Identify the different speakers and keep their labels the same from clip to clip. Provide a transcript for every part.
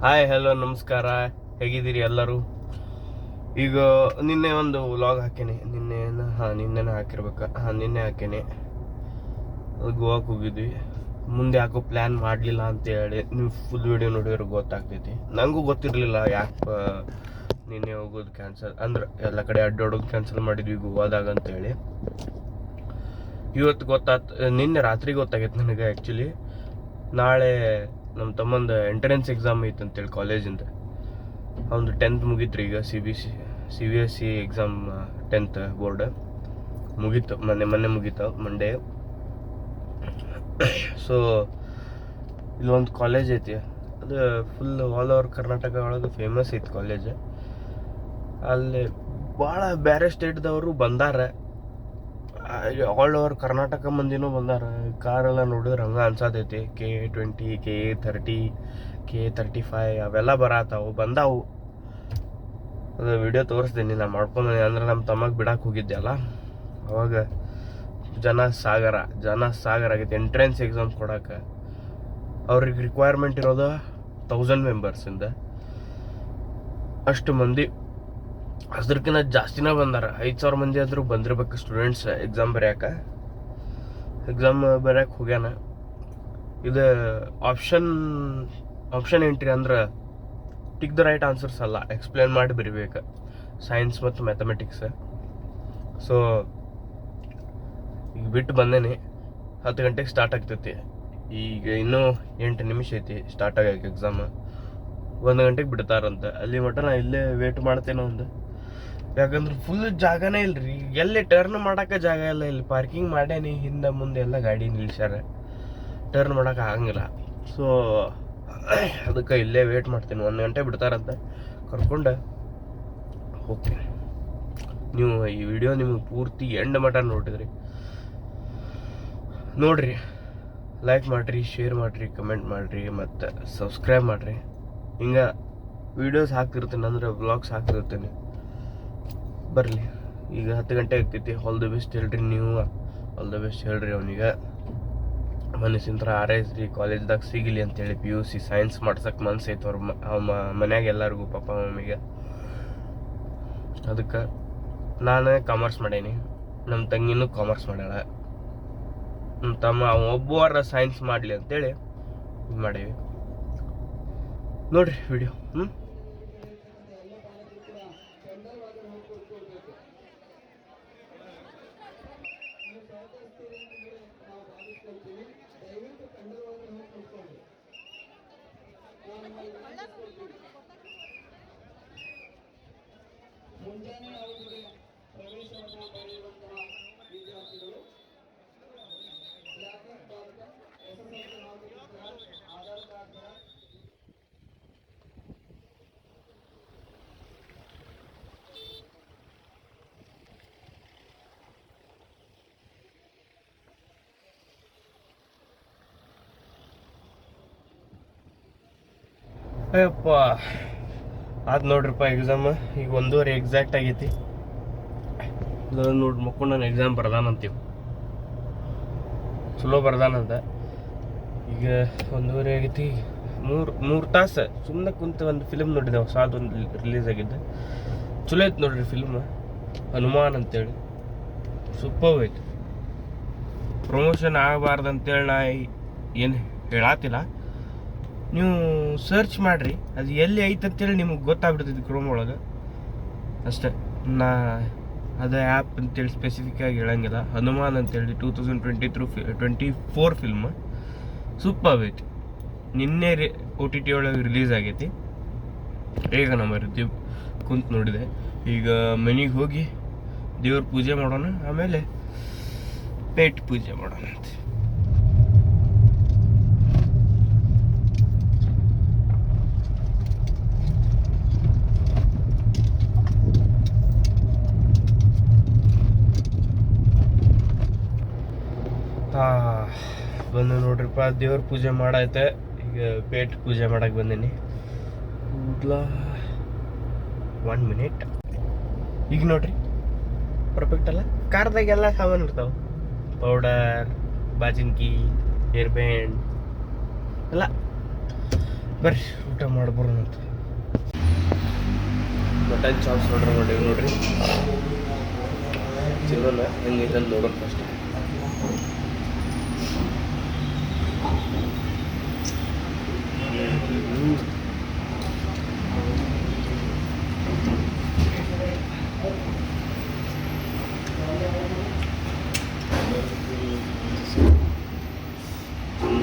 Speaker 1: Hi hello ನಮಸ್ಕಾರ. ಹೇಗಿದ್ದೀರಿ ಎಲ್ಲರೂ? ಈಗ ನಿನ್ನೆ ಒಂದು ವ್ಲಾಗ್ ಹಾಕೇನೆ. ನಿನ್ನೆನೇ ನಿನ್ನೆ ಹಾಕೇನೆ. ಗೋವಾಕ್ಕೆ ಹೋಗಿದ್ವಿ. ಮುಂದೆ ಯಾಕೋ ಪ್ಲ್ಯಾನ್ ಮಾಡಲಿಲ್ಲ ಅಂತೇಳಿ ನೀವು ಫುಲ್ ವಿಡಿಯೋ ನೋಡಿದ್ರೆ ಗೊತ್ತಾಗ್ತೈತಿ. ನನಗೂ ಗೊತ್ತಿರಲಿಲ್ಲ ಯಾಕೆ ನಿನ್ನೆ ಹೋಗೋದು ಕ್ಯಾನ್ಸಲ್ ಅಂದ್ರೆ ಎಲ್ಲ ಕಡೆ ಅಡ್ಡಾಡೋದು ಕ್ಯಾನ್ಸಲ್ ಮಾಡಿದ್ವಿ ಗೋವಾದಾಗ ಅಂತೇಳಿ. ಇವತ್ತು ನಿನ್ನೆ ರಾತ್ರಿ ಗೊತ್ತಾಗೈತೆ ನನಗೆ. ಆ್ಯಕ್ಚುಲಿ ನಾಳೆ ನಮ್ಮ ತಮ್ಮಂದು ಎಂಟ್ರೆನ್ಸ್ ಎಕ್ಸಾಮ್ ಐತೆ ಅಂತೇಳಿ ಕಾಲೇಜಿಂದ. ಅವನು 10th ಮುಗೀತ್ರಿ. ಈಗ CBSE ಎಕ್ಸಾಮ್ 10th ಬೋರ್ಡ್ ಮುಗೀತು. ಮೊನ್ನೆ ಮುಗೀತು ಮಂಡೇ. ಸೊ ಇಲ್ಲೊಂದು ಕಾಲೇಜ್ ಐತಿ, ಅದು ಫುಲ್ ಆಲ್ ಓವರ್ ಕರ್ನಾಟಕ ಒಳಗೆ ಫೇಮಸ್ ಐತಿ ಕಾಲೇಜ್. ಅಲ್ಲಿ ಭಾಳ ಬೇರೆ ಸ್ಟೇಟ್ದವರು ಬಂದಾರ, ಆಲ್ ಓವರ್ ಕರ್ನಾಟಕ ಮಂದಿನೂ ಬಂದಾರ. ಕಾರೆಲ್ಲ ನೋಡಿದ್ರೆ ಹಂಗೆ ಅನ್ಸತೈತಿ. KA20, KA30, KA35 ಅವೆಲ್ಲ ಬಂದಾವು. ಅದು ವಿಡಿಯೋ ತೋರಿಸ್ತೀನಿ. ನಾ ಮಾಡ್ಕೊಂಬಂದಿ ಅಂದ್ರೆ ನಮ್ಮ ತಮ್ಮಗೆ ಬಿಡಕ್ಕೆ ಹೋಗಿದ್ದೆ ಅಲ್ಲ, ಅವಾಗ ಜನ ಸಾಗರ ಆಗೈತೆ ಎಂಟ್ರೆನ್ಸ್ ಎಕ್ಸಾಮ್ ಕೊಡೋಕೆ. ಅವ್ರಿಗೆ ರಿಕ್ವೈರ್ಮೆಂಟ್ ಇರೋದು 1000 ಮೆಂಬರ್ಸಿಂದ. ಅಷ್ಟು ಮಂದಿ, ಅದ್ರಕ್ಕಿಂತ ಜಾಸ್ತಿನೇ ಬಂದಾರ. 5000 ಮಂದಿ ಆದರೂ ಬಂದಿರ್ಬೇಕು ಸ್ಟೂಡೆಂಟ್ಸ್ ಎಕ್ಸಾಮ್ ಬರೆಯೋಕೆ ಹೋಗ್ಯಾನ. ಇದು ಆಪ್ಷನ್ ಎಂಟ್ರಿ ಅಂದ್ರೆ ಟಿಕ್ ದ ರೈಟ್ ಆನ್ಸರ್ಸ್ ಅಲ್ಲ, ಎಕ್ಸ್ಪ್ಲೇನ್ ಮಾಡಿ ಬರಿಬೇಕು. ಸೈನ್ಸ್ ಮತ್ತು ಮ್ಯಾಥಮೆಟಿಕ್ಸ್. ಸೊ ಈಗ ಬಿಟ್ಟು ಬಂದೇನೆ. 10 ಗಂಟೆಗೆ ಸ್ಟಾರ್ಟ್ ಆಗ್ತೈತಿ. ಈಗ ಇನ್ನೂ 8 ನಿಮಿಷ ಐತಿ ಸ್ಟಾರ್ಟ್ ಆಗಕ್ಕೆ ಎಕ್ಸಾಮ್. 1 ಗಂಟೆಗೆ ಬಿಡ್ತಾರಂತ. ಅಲ್ಲಿ ಮಟ್ಟ ನಾ ಇಲ್ಲೇ ವೇಟ್ ಮಾಡ್ತೇನೆ ಯಾಕಂದ್ರೆ ಫುಲ್ ಜಾಗನೇ ಇಲ್ರಿ. ಎಲ್ಲಿ ಟರ್ನ್ ಮಾಡೋಕೆ ಜಾಗ ಇಲ್ಲ. ಇಲ್ಲಿ ಪಾರ್ಕಿಂಗ್ ಮಾಡೇನಿ, ಹಿಂದೆ ಮುಂದೆ ಎಲ್ಲ ಗಾಡಿ ನಿಲ್ಸ್ಯಾರ, ಟರ್ನ್ ಮಾಡೋಕೆ ಆಗಂಗಿಲ್ಲ. ಸೊ ಅದಕ್ಕೆ ಇಲ್ಲೇ ವೇಟ್ ಮಾಡ್ತೀನಿ. 1 ಗಂಟೆ ಬಿಡ್ತಾರಂತ. ಕರ್ಕೊಂಡು ಹೋಗ್ತೀನಿ. ನೀವು ಈ ವಿಡಿಯೋ ನಿಮಗೆ ಪೂರ್ತಿ ಎಂಡ್ ಮಟ್ಟ ನೋಡ್ರಿ. ಲೈಕ್ ಮಾಡಿರಿ, ಶೇರ್ ಮಾಡಿರಿ, ಕಮೆಂಟ್ ಮಾಡಿರಿ, ಮತ್ತು ಸಬ್ಸ್ಕ್ರೈಬ್ ಮಾಡಿರಿ. ಹಿಂಗೆ ವೀಡಿಯೋಸ್ ಹಾಕ್ತಿರ್ತೀನಿ, ಅಂದರೆ ವ್ಲಾಗ್ಸ್ ಹಾಕ್ತಿರ್ತೀನಿ. ಬರಲಿ. ಈಗ 10 ಗಂಟೆ ಆಗ್ತೈತಿ. ಆಲ್ ದ ಬೆಸ್ಟ್ ಹೇಳ್ರಿ. ನೀವು ಆಲ್ ದ ಬೆಸ್ಟ್ ಹೇಳ್ರಿ ಅವನಿಗೆ. ಮನಸ್ಸಿಂತ್ರ ಹಾರೈಸ್ರಿ, ಕಾಲೇಜ್ದಾಗ ಸಿಗಲಿ ಅಂತೇಳಿ. PUC ಸೈನ್ಸ್ ಮಾಡ್ಸಕ್ಕೆ ಮನ್ಸೈತೆ ಅವ್ರ ಮನ್ಯಾಗ ಎಲ್ಲರಿಗೂ, ಪಾಪ ಮಮ್ಮಿಗೆ. ಅದಕ್ಕೆ ನಾನು ಕಾಮರ್ಸ್ ಮಾಡೇನಿ, ನಮ್ಮ ತಂಗಿನೂ ಕಾಮರ್ಸ್ ಮಾಡ್ಯಾಳ. ನಮ್ಮ ತಮ್ಮ ಒಬ್ಬರ ಸೈನ್ಸ್ ಮಾಡಲಿ ಅಂತೇಳಿ ಇದು ಮಾಡೀವಿ. ನೋಡ್ರಿ ವಿಡಿಯೋ. ಮುಂಜಾನೆ ಅವರಿಗೆ ಪ್ರವೇಶವನ್ನು ಪಡೆಯುವಂತಹ ವಿದ್ಯಾರ್ಥಿಗಳು ಆಧಾರ್ ಕಾರ್ಡ್ ಅಯ್ಯಪ್ಪ ಅದು ನೋಡ್ರಿಪ್ಪ ಎಕ್ಸಾಮ್. ಈಗ 1:30 ಎಕ್ಸಾಕ್ಟ್ ಆಗೈತಿ. ನೋಡಿ ಮಕ್ಕೊಂಡು ನಾನು ಎಕ್ಸಾಮ್ ಬರ್ದಾನಂತೀವಿ. ಚಲೋ ಬರ್ದಾನಂತ. ಈಗ 1:30 ಆಗೈತಿ. ಮೂರು ತಾಸು ಸುಮ್ಮನೆ ಕುಂತು ಒಂದು ಫಿಲ್ಮ್ ನೋಡಿದೆ, ಹೊಸದೊಂದು ರಿಲೀಸ್ ಆಗಿದ್ದೆ. ಚಲೋ ಐತೆ ನೋಡ್ರಿ ಫಿಲ್ಮ್, ಹನುಮಾನ್ ಅಂತೇಳಿ. ಸೂಪರ್ ಐತಿ. ಪ್ರಮೋಷನ್ ಆಗಬಾರ್ದಂತೇಳಿ ನಾ ಏನು ಹೇಳತ್ತಿಲ್ಲ. ನೀವು ಸರ್ಚ್ ಮಾಡಿರಿ, ಅದು ಎಲ್ಲಿ ಐತೆ ಅಂತೇಳಿ ನಿಮಗೆ ಗೊತ್ತಾಗ್ಬಿಡ್ತೈತಿ ಕ್ರೋಮ್ ಒಳಗೆ ಅಷ್ಟೇ. ಅದು ಆ್ಯಪ್ ಅಂತೇಳಿ ಸ್ಪೆಸಿಫಿಕ್ ಆಗಿ ಹೇಳಂಗಿಲ್ಲ. ಹನುಮಾನ್ ಅಂತೇಳಿ 2024 ಫಿಲ್ಮ್. ಸೂಪರ್ ಐತಿ. ನಿನ್ನೆ OTT ಒಳಗೆ ರಿಲೀಸ್ ಆಗೈತಿ. ಈಗ ನಮ್ಮ ರಿದ್ಯು ಕುಂತು ನೋಡಿದೆ. ಈಗ ಮನೆಗೆ ಹೋಗಿ ದೇವ್ರ ಪೂಜೆ ಮಾಡೋಣ, ಆಮೇಲೆ ಪೇಟ್ ಪೂಜೆ ಮಾಡೋಣ ಅಂತ. ಬಂದು ನೋಡ್ರಿಪ್ಪ, ದೇವ್ರ ಪೂಜೆ ಮಾಡೈತೆ. ಈಗ ಪೇಟ್ ಪೂಜೆ ಮಾಡಕ್ಕೆ ಬಂದೀನಿ. 1 ಮಿನಿಟ್. ಈಗ ನೋಡ್ರಿ, ಪರ್ಫೆಕ್ಟ್ ಅಲ್ಲ? ಕಾರ್ದಾಗೆಲ್ಲ ಸಾಮಾನು ಇರ್ತಾವೆ. ಪೌಡರ್, ಬಾಜಿನ್ಕಿ, ಹೇರ್ ಬ್ಯಾಂಡ್ ಎಲ್ಲ ಬರ್ರಿ ಊಟ ಮಾಡ್ಬರೋಣ ಅಂತ. ಮಟನ್ ಚಾಪ್ಸ್ ಆರ್ಡರ್ ಮಾಡೀವಿ ನೋಡ್ರಿ. ಚಲೋನ ಹೆಂಗೈತೆ ಅಂತ ನೋಡೋಣ ಫಸ್ಟ್.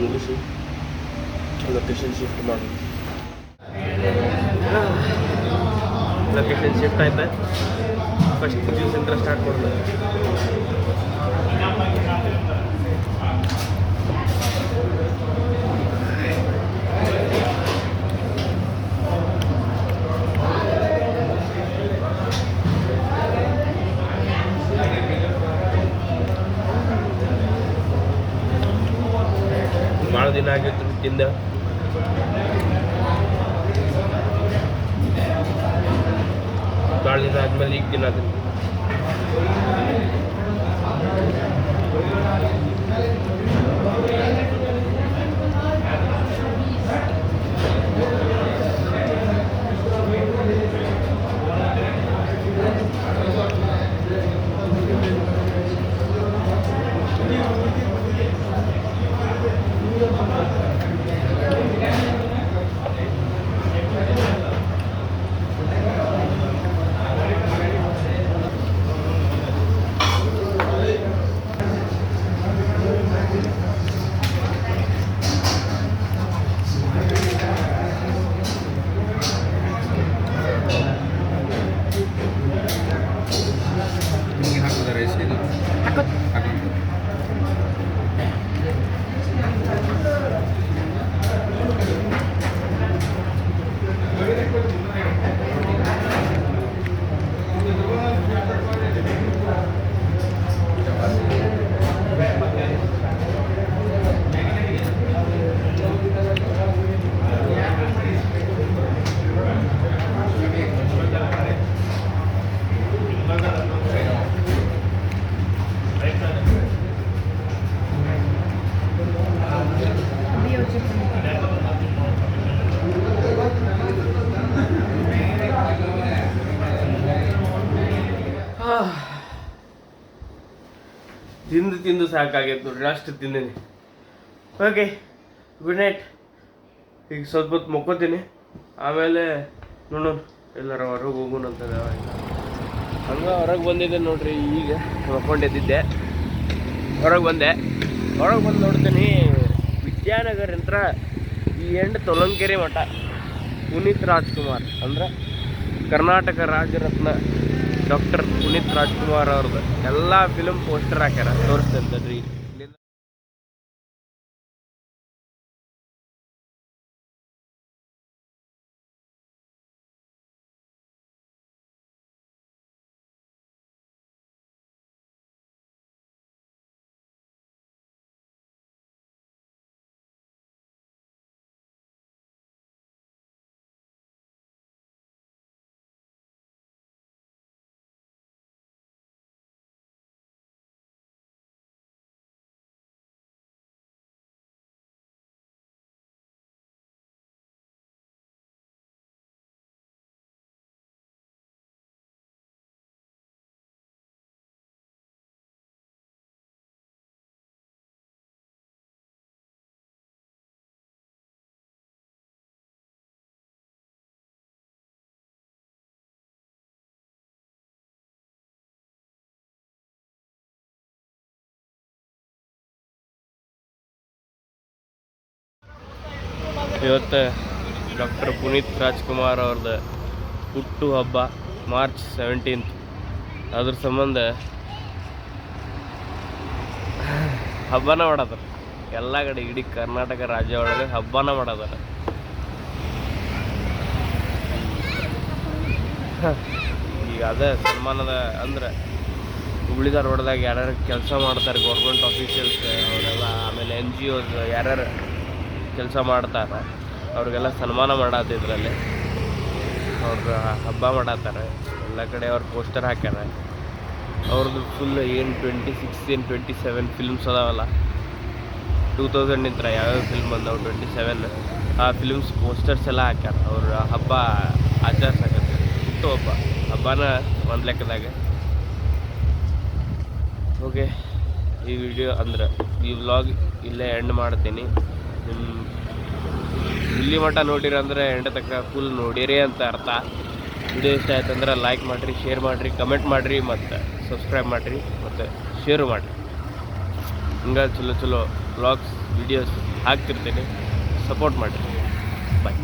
Speaker 1: ಮುಗಿಸಿ ಲೊಕೇಶನ್ ಶಿಫ್ಟ್ ಮಾಡಿ. ಲೊಕೇಶನ್ ಶಿಫ್ಟ್ ಆಯ್ತಾ, ಫಸ್ಟ್ ಜ್ಯೂಸ್ ಅಂತ ಸ್ಟಾರ್ಟ್ ಮಾಡೋದು. ಭಾಳ ದಿನ ಆಗಿತ್ತು ತಿಂದ. ಭಾಳ ದಿನ ಆದ್ಮೇಲೆ ಈಗ ತಿನ್ನೋದು. ತಿಂದು ಸಾಕಾಗೈತೆ ನೋಡ್ರಿ, ಅಷ್ಟು ತಿಂದೀನಿ. Okay, good night. ಈಗ ಸ್ವಲ್ಪ ಹೊತ್ತು ಮಕ್ಕೋತೀನಿ, ಆಮೇಲೆ ನೋಡೋಣ ಎಲ್ಲರ ಹೊರಗೆ ಹೋಗೋಣ ಅಂತ. ಹಂಗೆ ಹೊರಗೆ ಬಂದಿದ್ದೆ ನೋಡ್ರಿ, ಈಗ ಮಕ್ಕೊಂಡಿದ್ದೆ. ಹೊರಗೆ ಬಂದು ನೋಡ್ತೀನಿ ವಿದ್ಯಾನಗರ ಯಂತ್ರ ಈ ಎಂಡ್ ತೊಲಂಕೆರೆ ಮಠ ಪುನೀತ್ ರಾಜ್ಕುಮಾರ್ ಅಂದ್ರೆ ಕರ್ನಾಟಕ ರಾಜ್ಯರತ್ನ ಡಾಕ್ಟರ್ ಪುನೀತ್ ರಾಜ್ಕುಮಾರ್ ಅವ್ರದ್ದು ಎಲ್ಲ ಫಿಲ್ಮ್ ಪೋಸ್ಟರ್ ಹಾಕ್ಯಾರ, ತೋರಿಸ್ತೇನೆ. ಇವತ್ತು ಡಾಕ್ಟರ್ ಪುನೀತ್ ರಾಜ್ಕುಮಾರ್ ಅವ್ರದ್ದು ಹುಟ್ಟು ಹಬ್ಬ ಮಾರ್ಚ್ 17. ಅದ್ರ ಸಂಬಂಧ ಹಬ್ಬನ ಮಾಡತ್ತಾರ ಎಲ್ಲ ಕಡೆ, ಇಡೀ ಕರ್ನಾಟಕ ರಾಜ್ಯ ಒಳಗೆ ಹಬ್ಬನ ಮಾಡತ್ತಾರ. ಈಗ ಅದೇ ಸನ್ಮಾನದ ಅಂದ್ರೆ ಹುಬ್ಳಿ ಧಾರವಾಡದಾಗ ಯಾರ್ಯಾರು ಕೆಲಸ ಮಾಡ್ತಾರೆ ಗೌರ್ಮೆಂಟ್ ಆಫೀಷಿಯಲ್ಸ್ ಅವರೆಲ್ಲ, ಆಮೇಲೆ NGOs ಯಾರ್ಯಾರು ಕೆಲಸ ಮಾಡ್ತಾರೆ ಅವ್ರಿಗೆಲ್ಲ ಸನ್ಮಾನ ಮಾಡತ್ತಿದ್ರಲ್ಲಿ. ಅವ್ರ ಹಬ್ಬ ಮಾಡತ್ತಾರೆ ಎಲ್ಲ ಕಡೆ. ಅವ್ರ ಪೋಸ್ಟರ್ ಹಾಕ್ಯಾರ. ಅವ್ರದ್ದು ಫುಲ್ ಏನು 26 ಏನು 27 ಫಿಲ್ಮ್ಸ್ ಅದಾವಲ್ಲ, 2000 ಯಾವ್ಯಾವ ಫಿಲ್ಮ್ ಬಂದವು 27 ಆ ಫಿಲ್ಮ್ಸ್ ಪೋಸ್ಟರ್ಸ್ ಎಲ್ಲ ಹಾಕ್ಯಾರ. ಅವ್ರ ಹಬ್ಬ ಆಚರಿಸಕತ್ತಾರೆ. ಹುಟ್ಟು ಹಬ್ಬನ ಒಂದು ಲೆಕ್ಕದಾಗ. ಓಕೆ, ಈ ವಿಡಿಯೋ ಅಂದ್ರೆ ಈ ವ್ಲಾಗ್ ಇಲ್ಲೇ ಎಂಡ್ ಮಾಡ್ತೀನಿ. ಇಲ್ಲಿ ಮಟ್ಟ ನೋಡಿರಿ ಅಂದರೆ ಎಂಡ್ ತನಕ ಫುಲ್ ನೋಡಿರಿ ಅಂತ ಅರ್ಥ. ವಿಡಿಯೋ ಇಷ್ಟ ಆಯ್ತು ಅಂದ್ರೆ ಲೈಕ್ ಮಾಡಿರಿ, ಶೇರ್ ಮಾಡಿರಿ, ಕಮೆಂಟ್ ಮಾಡಿರಿ, ಮತ್ತು ಸಬ್ಸ್ಕ್ರೈಬ್ ಮಾಡಿರಿ, ಮತ್ತು ಶೇರು ಮಾಡಿರಿ. ಹಿಂಗೆ ಚಲೋ ವ್ಲಾಗ್ಸ್ ವಿಡಿಯೋಸ್ ಹಾಕ್ತಿರ್ತೀನಿ. ಸಪೋರ್ಟ್ ಮಾಡಿರಿ. ಬಾಯ್.